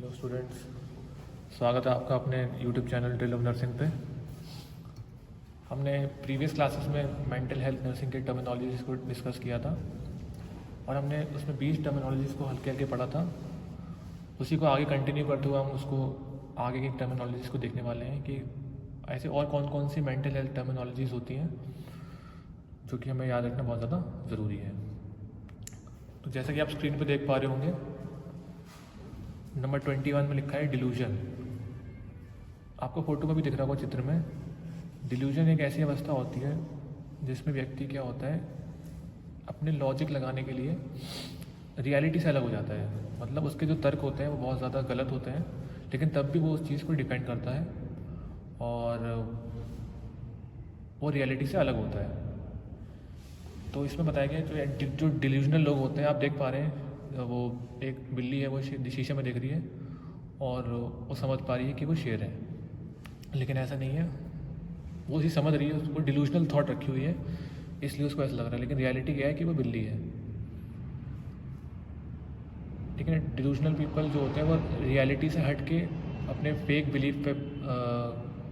Hello students, स्वागत है आपका अपने YouTube channel drill of nursing पे। हमने प्रीवियस क्लासेस में मेंटल हेल्थ नर्सिंग के टर्मिनोलॉजीज़ को डिस्कस किया था और हमने उसमें 20 टर्मिनोलॉजीज़ को हल्के हल्के पढ़ा था। उसी को आगे कंटिन्यू करते हुए हम उसको आगे की टर्मिनोलॉजीज़ को देखने वाले हैं कि ऐसे और कौन कौन सी मेंटल हेल्थ टर्मिनोलॉजीज़ होती हैं जो कि हमें याद रखना बहुत ज़्यादा ज़रूरी है। तो जैसा कि आप स्क्रीन पर देख पा रहे होंगे, नंबर 21 में लिखा है डिल्यूजन। आपको फोटो में भी दिख रहा होगा चित्र में। डिल्यूजन एक ऐसी अवस्था होती है जिसमें व्यक्ति क्या होता है, अपने लॉजिक लगाने के लिए रियलिटी से अलग हो जाता है। मतलब उसके जो तर्क होते हैं वो बहुत ज़्यादा गलत होते हैं, लेकिन तब भी वो उस चीज़ को डिफेंड करता है और वो रियलिटी से अलग होता है। तो इसमें बताया गया जो डिल्यूजनल लोग होते हैं, आप देख पा रहे हैं वो एक बिल्ली है, वो शीशे में देख रही है और वो समझ पा रही है कि वो शेर है, लेकिन ऐसा नहीं है। वो उसी समझ रही है, उसको डिल्यूजनल थॉट रखी हुई है, इसलिए उसको ऐसा लग रहा है, लेकिन रियलिटी क्या है कि वो बिल्ली है। लेकिन डिल्यूजनल पीपल जो होते हैं वो रियलिटी से हट के अपने फेक बिलीफ पे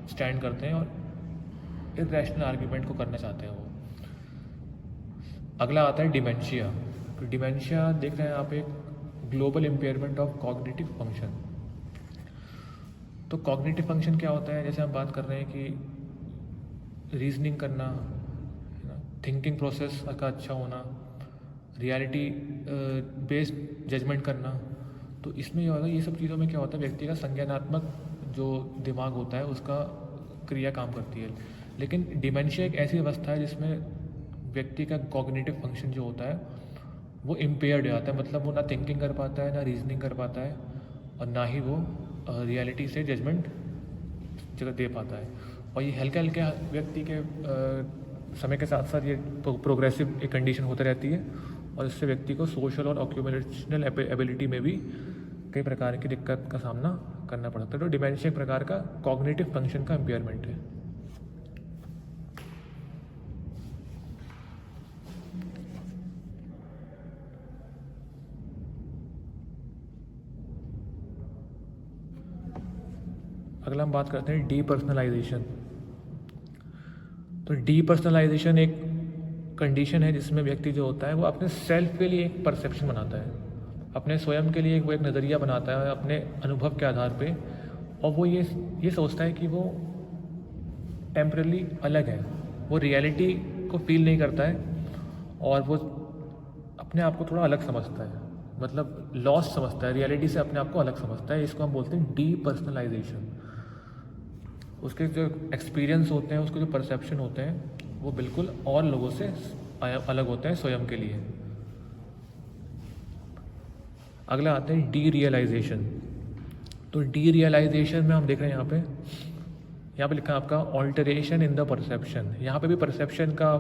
स्टैंड करते हैं और इरैशनल आर्ग्यूमेंट को करना चाहते हैं वो। अगला आता है डिमेंशिया। तो डिमेंशिया देख रहे हैं आप, एक global impairment of cognitive function. तो कॉग्निटिव फंक्शन क्या होता है? जैसे हम बात कर रहे हैं कि रीजनिंग करना, थिंकिंग प्रोसेस का अच्छा होना, रियलिटी बेस्ड जजमेंट करना। तो इसमें ये होता है, ये सब चीज़ों में क्या होता है, व्यक्ति का संज्ञानात्मक जो दिमाग होता है उसका क्रिया काम करती है। लेकिन डिमेंशिया एक ऐसी अवस्था है जिसमें व्यक्ति का कॉग्निटिव फंक्शन जो होता है वो इम्पेयर्ड हो जाता है। मतलब वो ना थिंकिंग कर पाता है, ना रीजनिंग कर पाता है, और ना ही वो रियलिटी से जजमेंट जगह दे पाता है। और ये हल्के हल्के व्यक्ति के समय के साथ साथ ये प्रोग्रेसिव एक कंडीशन होती रहती है, और इससे व्यक्ति को सोशल और ऑक्यूपेशनल एबिलिटी में भी कई प्रकार की दिक्कत का सामना करना पड़ता है। तो डिमेंशिया एक प्रकार का कॉग्निटिव फंक्शन का इम्पेयरमेंट है। अगला हम बात करते हैं डीपर्सनलाइजेशन। तो डीपर्सनलाइजेशन एक कंडीशन है जिसमें व्यक्ति जो होता है वो अपने सेल्फ के लिए एक परसेप्शन बनाता है, अपने स्वयं के लिए वो एक नज़रिया बनाता है अपने अनुभव के आधार पे, और वो ये सोचता है कि वो टेम्परली अलग है, वो रियलिटी को फील नहीं करता है और वो अपने आप को थोड़ा अलग समझता है, मतलब लॉस्ट समझता है, रियलिटी से अपने आप को अलग समझता है। इसको हम बोलते हैं डीपर्सनलाइजेशन। उसके जो एक्सपीरियंस होते हैं, उसके जो परसेप्शन होते हैं वो बिल्कुल और लोगों से अलग होते हैं स्वयं के लिए। अगला आते हैं डी रियलाइजेशन। तो डी रियलाइजेशन में हम देख रहे हैं यहाँ पे लिखा है आपका ऑल्टरेशन इन द परसेप्शन। यहाँ पे भी परसेप्शन का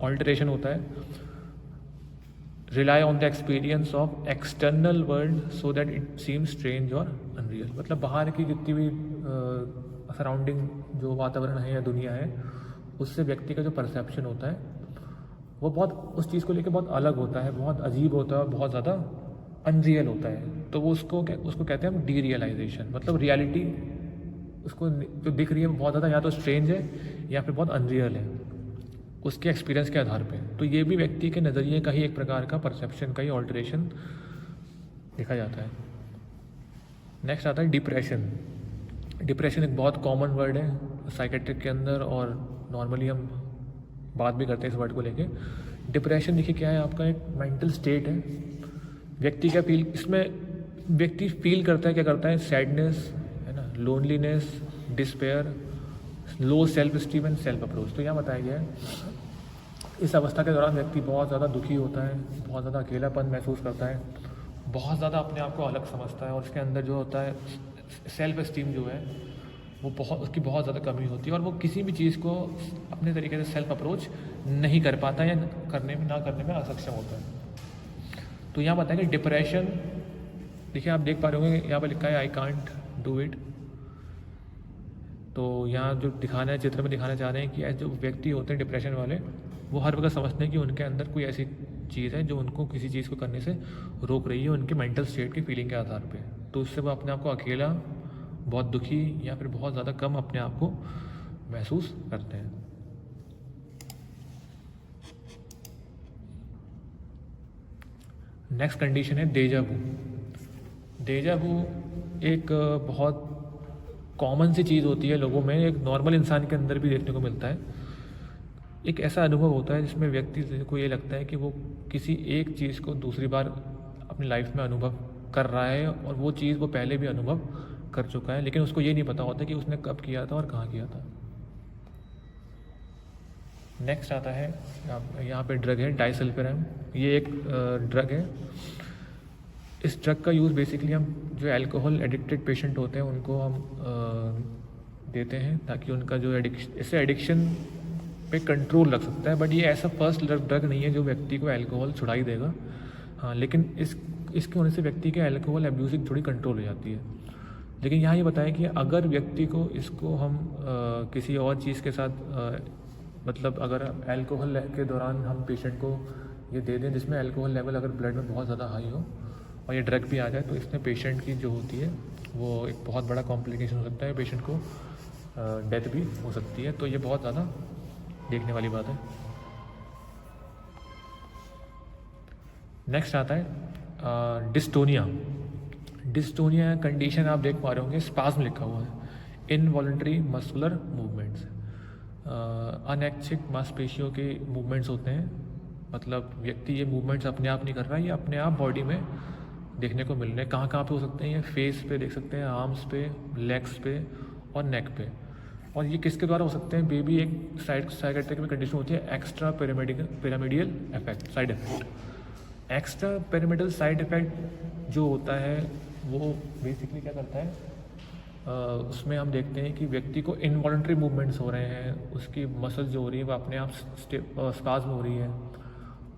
ऑल्टरेशन होता है। Rely on the experience of external world so that it seem strange और अनरियल। मतलब बाहर की जितनी भी सराउंडिंग जो वातावरण है या दुनिया है, उससे व्यक्ति का जो परसेप्शन होता है वो बहुत उस चीज़ को लेकर बहुत अलग होता है, बहुत अजीब होता है, बहुत ज़्यादा अनरियल होता है। तो वो उसको कहते हैं हम डी रियलाइजेशन। मतलब रियलिटी उसको जो दिख रही है बहुत ज़्यादा या तो स्ट्रेंज है या फिर बहुत अनरियल है उसके एक्सपीरियंस के आधार पे। तो ये भी व्यक्ति के नज़रिए का ही एक प्रकार का परसेप्शन का ही ऑल्टरेशन देखा जाता है। नेक्स्ट आता है डिप्रेशन। डिप्रेशन एक बहुत कॉमन वर्ड है साइकेट्रिक के अंदर, और नॉर्मली हम बात भी करते हैं इस वर्ड को लेके। डिप्रेशन देखिए क्या है, आपका एक मेंटल स्टेट है। व्यक्ति का फील, इसमें व्यक्ति फील करता है, क्या करता है, सैडनेस है ना, loneliness, despair, low self esteem and self approach. तो यहाँ बताया गया है इस अवस्था के दौरान व्यक्ति बहुत ज़्यादा दुखी होता है, बहुत ज़्यादा अकेलापन महसूस करता है, बहुत ज़्यादा अपने आप को अलग समझता है, और उसके अंदर जो होता है सेल्फ स्टीम जो है वो उसकी बहुत ज़्यादा कमी होती है, और वो किसी भी चीज़ को अपने तरीके से सेल्फ अप्रोच नहीं कर पाता या करने में असक्षम होता है। तो यहाँ बताएंगे डिप्रेशन। देखिए आप देख पा रहे होंगे यहाँ पर लिखा है आई कांट डू इट। तो यहाँ जो दिखाना है, चित्र में दिखाना चाह रहे हैं कि जो व्यक्ति होते हैं डिप्रेशन वाले, वो हर वक्त समझते हैं कि उनके अंदर कोई ऐसी चीज़ है जो उनको किसी चीज़ को करने से रोक रही है, उनके मेंटल स्टेट की फीलिंग के आधार पे। तो उससे वो अपने आप को अकेला, बहुत दुखी या फिर बहुत ज़्यादा कम अपने आप को महसूस करते हैं। नेक्स्ट कंडीशन है डेजा वू। डेजा वू एक बहुत कॉमन सी चीज़ होती है लोगों में, एक नॉर्मल इंसान के अंदर भी देखने को मिलता है। एक ऐसा अनुभव होता है जिसमें व्यक्ति को ये लगता है कि वो किसी एक चीज़ को दूसरी बार अपनी लाइफ में अनुभव कर रहा है और वो चीज़ वो पहले भी अनुभव कर चुका है, लेकिन उसको ये नहीं पता होता कि उसने कब किया था और कहाँ किया था। नेक्स्ट आता है यहाँ पे ड्रग है डाइसल्फिराम। ये एक ड्रग है। इस ड्रग का यूज़ बेसिकली हम जो अल्कोहल एडिक्टेड पेशेंट होते हैं उनको हम देते हैं ताकि उनका जो इससे एडिक्शन पे कंट्रोल रख सकता है। बट ये ऐसा फर्स्ट ड्रग नहीं है जो व्यक्ति को अल्कोहल छुड़ा ही देगा। हाँ, लेकिन इसके होने से व्यक्ति के अल्कोहल अब्यूजिंग थोड़ी कंट्रोल हो जाती है। लेकिन यहाँ ये बताया कि अगर व्यक्ति को इसको हम किसी और चीज़ के साथ मतलब अगर अल्कोहल के दौरान हम पेशेंट को ये दे दें जिसमें अल्कोहल लेवल अगर ब्लड में बहुत ज़्यादा हाई हो और ये ड्रग भी आ जाए, तो इसमें पेशेंट की जो होती है वो एक बहुत बड़ा कॉम्प्लिकेशन हो सकता है, पेशेंट को डेथ भी हो सकती है। तो ये बहुत ज़्यादा देखने वाली बात है। नेक्स्ट आता है डिस्टोनिया। डिस्टोनिया कंडीशन आप देख पा रहे होंगे, स्पाज्म लिखा हुआ है, इनवॉलंटरी मस्कुलर मूवमेंट्स। अनैच्छिक मांसपेशियों के मूवमेंट्स होते हैं, मतलब व्यक्ति ये मूवमेंट्स अपने आप नहीं कर रहा है, ये अपने आप बॉडी में देखने को मिल रहे हैं। कहाँ कहाँ पे हो सकते हैं? ये फेस पे देख सकते हैं, आर्म्स पे, लेग्स पे और नेक पे। और ये किसके द्वारा हो सकते हैं? बेबी एक साइकेट्रिक में कंडीशन होती है extra pyramidal effect, side effect. Extra pyramidal side effect जो होता है वो बेसिकली क्या करता है, उसमें हम देखते हैं कि व्यक्ति को इनवॉलंटरी मूवमेंट्स हो रहे हैं, उसकी मसल जो हो रही है वो अपने आप स्पाज्म हो रही है।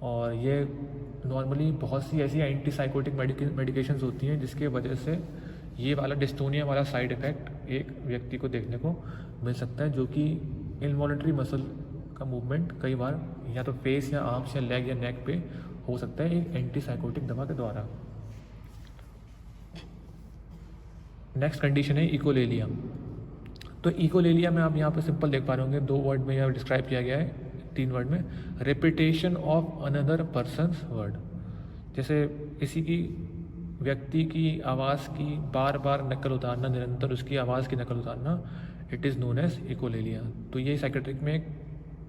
और ये नॉर्मली बहुत सी ऐसी एंटीसाइकोटिक मेडिकेशंस होती हैं जिसके वजह से ये वाला डिस्टोनिया वाला साइड इफ़ेक्ट एक व्यक्ति को देखने को मिल सकता है, जो कि इनवॉलंटरी मसल का मूवमेंट कई बार या तो फेस या आर्म्स या लेग या नेक पे हो सकता है एक एंटीसाइकोटिक दवा के द्वारा। नेक्स्ट कंडीशन है इकोलेलिया। तो इकोलेलिया में आप यहाँ पे सिंपल देख पा रहे होंगे, 2 वर्ड में यहाँ डिस्क्राइब किया गया है, 3 वर्ड में, repetition of another persons word. जैसे किसी की व्यक्ति की आवाज़ की बार बार नकल उतारना, निरंतर उसकी आवाज़ की नकल उतारना, it is known as echolalia. तो ये साइकेट्रिक में एक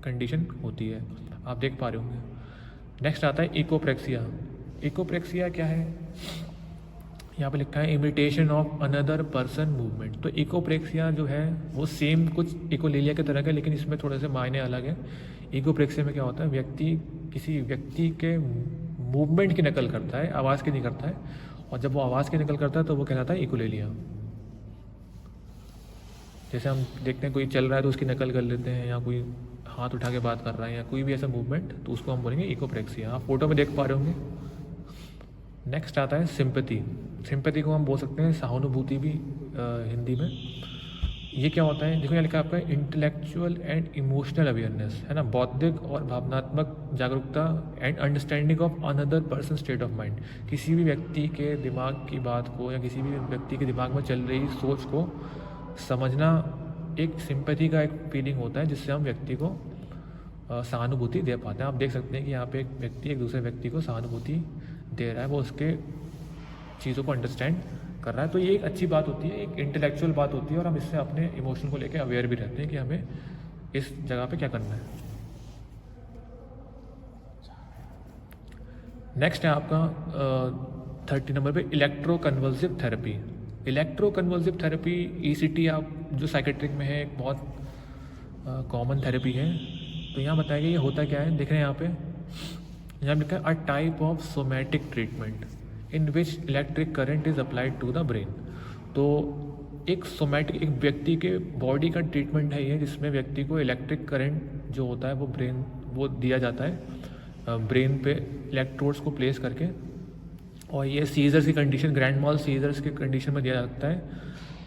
कंडीशन होती है, आप देख पा रहे होंगे। नेक्स्ट आता है इकोप्रेक्सिया। इकोप्रेक्सिया क्या है? यहाँ पे लिखा है imitation of another person movement. तो इकोप्रेक्सिया जो है वो सेम कुछ इकोलेलिया की तरह का, लेकिन इसमें थोड़े से मायने अलग है। इकोप्रेक्सिया में क्या होता है, व्यक्ति किसी व्यक्ति के मूवमेंट की नकल करता है, आवाज़ की नहीं करता है, और जब वो आवाज़ की नकल करता है तो वो कहलाता है इकोलेलिया। जैसे हम देखते हैं कोई चल रहा है तो उसकी नकल कर लेते हैं, या कोई हाथ उठा के बात कर रहा है या कोई भी ऐसा मूवमेंट, तो उसको हम बोलेंगे इकोप्रेक्सिया। आप फोटो में देख पा रहे होंगे। नेक्स्ट आता है सिंपैथी। सिंपैथी को हम बोल सकते हैं सहानुभूति भी हिंदी में। ये क्या होता है? देखो यहाँ लिखा है आपका इंटेलेक्चुअल एंड इमोशनल अवेयरनेस, है ना, बौद्धिक और भावनात्मक जागरूकता and understanding of another person state of mind. किसी भी व्यक्ति के दिमाग की बात को या किसी भी व्यक्ति के दिमाग में चल रही सोच को समझना एक सिंपैथी का एक फीलिंग होता है, जिससे हम व्यक्ति को सहानुभूति दे पाते हैं। आप देख सकते हैं कि यहाँ पे एक व्यक्ति एक दूसरे व्यक्ति को सहानुभूति दे रहा है, वो उसके चीज़ों को अंडरस्टैंड कर रहा है। तो ये एक अच्छी बात होती है, एक इंटेलेक्चुअल बात होती है, और हम इससे अपने इमोशन को लेकर अवेयर भी रहते हैं कि हमें इस जगह पे क्या करना है। नेक्स्ट है आपका 30 नंबर पे electroconvulsive therapy. Electroconvulsive therapy ECT आप जो साइकेट्रिक में है एक बहुत कॉमन थेरेपी है। तो यहाँ बताया गया ये होता क्या है, देख रहे हैं यहाँ पे, यहाँ लिखा है a type of somatic treatment in which electric current is applied to the brain. तो एक सोमैटिक, एक व्यक्ति के बॉडी का ट्रीटमेंट है ये, जिसमें व्यक्ति को इलेक्ट्रिक करंट जो होता है वो दिया जाता है ब्रेन पे इलेक्ट्रोड्स को प्लेस करके। और ये सीजर्स की कंडीशन, ग्रैंड मॉल सीजर्स की कंडीशन में दिया जाता है,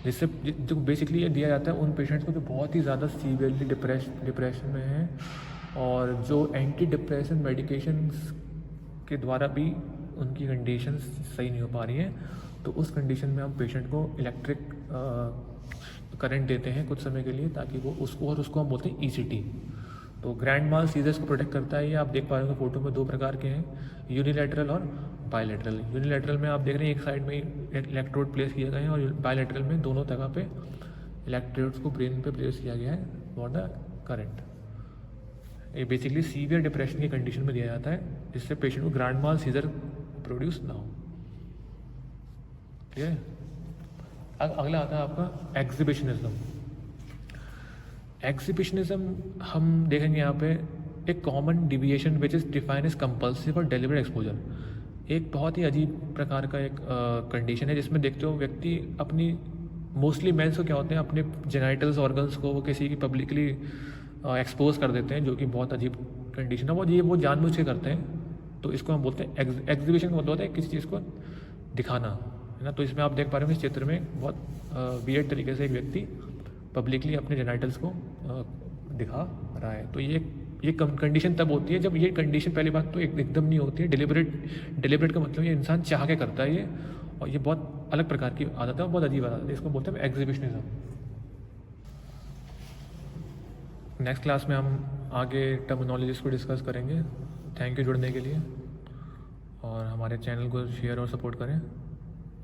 जिससे जो बेसिकली ये दिया जाता है उन पेशेंट्स को जो बहुत ही ज़्यादा सीवियरली डिप्रेशन में हैं और जो एंटी डिप्रेशन मेडिकेशंस के द्वारा भी उनकी कंडीशंस सही नहीं हो पा रही हैं। तो उस कंडीशन में हम पेशेंट को इलेक्ट्रिक करंट देते हैं कुछ समय के लिए, ताकि वो उसको हम बोलते हैं ईसीटी। तो ग्रैंड माल सीजर्स को प्रोटेक्ट करता है। ये आप देख पा रहे हो फोटो में 2 प्रकार के हैं, यूनिलैटरल और बायलैटरल। यूनिलैटरल में आप देख रहे हैं एक साइड में इलेक्ट्रोड प्लेस किए गए हैं, और बायलैटरल में दोनों जगह पे इलेक्ट्रोड्स को ब्रेन पे प्लेस किया गया है फॉर द करंट। ये बेसिकली सीवियर डिप्रेशन की कंडीशन में दिया जाता है, जिससे पेशेंट को ग्रैंड माल सीजर प्रोड्यूस ना हो। ठीक है। अगला आता है आपका एग्जिबिशनिज्म। एग्जिबिशनिज्म हम देखेंगे यहाँ पे एक common deviation which is defined as compulsive और डेलिबरेट एक्सपोजर। एक बहुत ही अजीब प्रकार का एक कंडीशन है, जिसमें देखते हो व्यक्ति अपनी, मोस्टली मेंस को क्या होते हैं, अपने जेनाइटल्स ऑर्गन्स को वो किसी की पब्लिकली एक्सपोज कर देते हैं, जो कि बहुत अजीब कंडीशन है। वो जानबूझ के करते हैं। तो इसको हम बोलते हैं एग्जिबिशन का मतलब होता है किसी चीज़ को दिखाना, है ना। तो इसमें आप देख पा रहे हो इस चित्र में बहुत वियर्ड तरीके से एक व्यक्ति पब्लिकली अपने जेनाइटल्स को दिखा रहा है। तो ये कंडीशन तब होती है जब ये कंडीशन, पहली बात तो एकदम नहीं होती है। डिलिबरेट का मतलब ये इंसान चाह के करता है ये, और ये बहुत अलग प्रकार की आदत है, बहुत अजीब आदत है। इसको बोलते हैं एग्जिबिशनिज्म। नेक्स्ट क्लास में हम आगे टर्मिनोलॉजीज को डिस्कस करेंगे। थैंक यू जुड़ने के लिए, और हमारे चैनल को शेयर और सपोर्ट करें।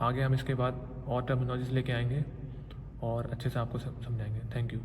आगे हम इसके बाद और टर्मिनोलॉजीज लेके आएंगे और अच्छे से आपको समझाएंगे। Thank you.